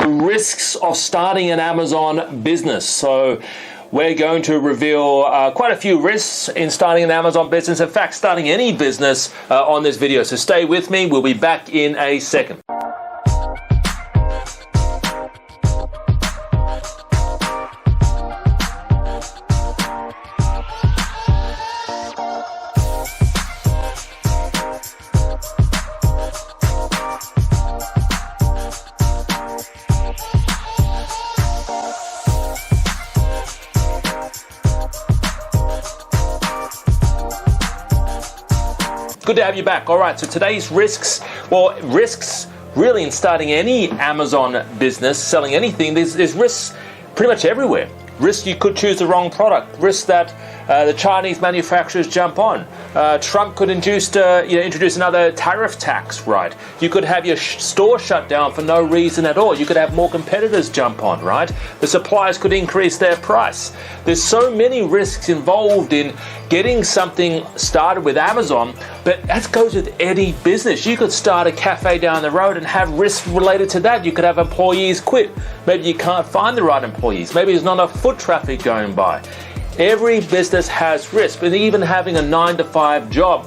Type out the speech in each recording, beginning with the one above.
risks of starting an Amazon business. So we're going to reveal quite a few risks in starting an Amazon business. In fact, starting any business on this video. So stay with me. We'll be back in a second. Good to have you back. All right, so today's risks really in starting any Amazon business, selling anything, there's risks pretty much everywhere. Risks you could choose the wrong product. Risks that the Chinese manufacturers jump on. Trump could introduce another tariff tax, right? You could have your store shut down for no reason at all. You could have more competitors jump on, right? The suppliers could increase their price. There's so many risks involved in getting something started with Amazon, but that goes with any business. You could start a cafe down the road and have risks related to that. You could have employees quit. Maybe you can't find the right employees. Maybe there's not enough foot traffic going by. Every business has risk, and even having a 9-to-5 job,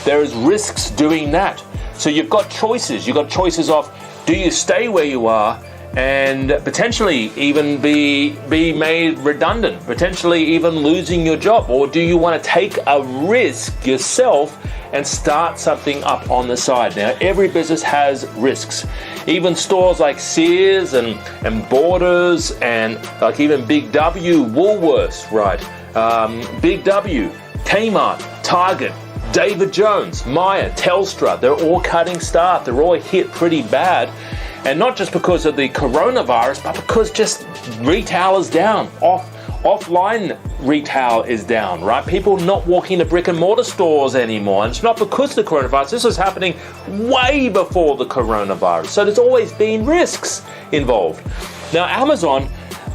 there is risks doing that. So you've got choices. You've got choices of, do you stay where you are and potentially even be made redundant, potentially even losing your job, or do you want to take a risk yourself and start something up on the side? Now, every business has risks. Even stores like Sears and Borders and like even Big W, Woolworths, right? Big W, Kmart, Target, David Jones, Myer, Telstra, they're all cutting staff. They're all hit pretty bad. And not just because of the coronavirus, but because just retail is down. Offline retail is down, right? People not walking to brick and mortar stores anymore. And it's not because of the coronavirus. This was happening way before the coronavirus. So there's always been risks involved. Now, Amazon,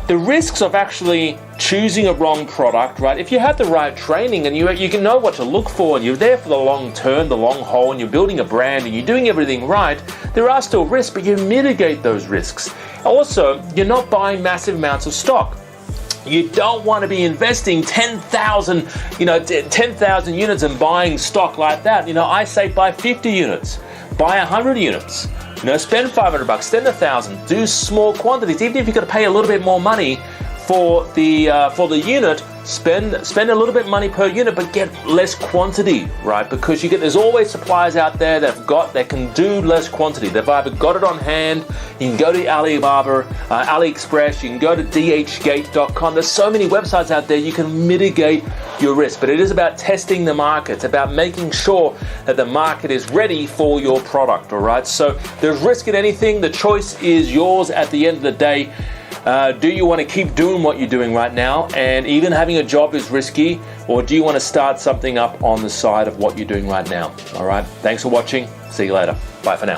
the risks of actually choosing a wrong product, right? If you have the right training and you can know what to look for and you're there for the long term, the long haul, and you're building a brand and you're doing everything right, there are still risks, but you mitigate those risks. Also, you're not buying massive amounts of stock. You don't want to be investing 10,000 units and buying stock like that. I say buy 50 units, buy 100 units. Spend $500, spend $1,000, do small quantities. Even if you've got to pay a little bit more money for the unit, spend a little bit money per unit, but get less quantity, right? Because there's always suppliers out there that can do less quantity. They've either got it on hand. You can go to Alibaba, AliExpress. You can go to dhgate.com. There's so many websites out there. You can mitigate your risk, but it is about testing the market. It's about making sure that the market is ready for your product. All right. So there's risk in anything. The choice is yours at the end of the day. Do you want to keep doing what you're doing right now, and even having a job is risky, or do you want to start something up on the side of what you're doing right now? All right. Thanks for watching. See you later. Bye for now.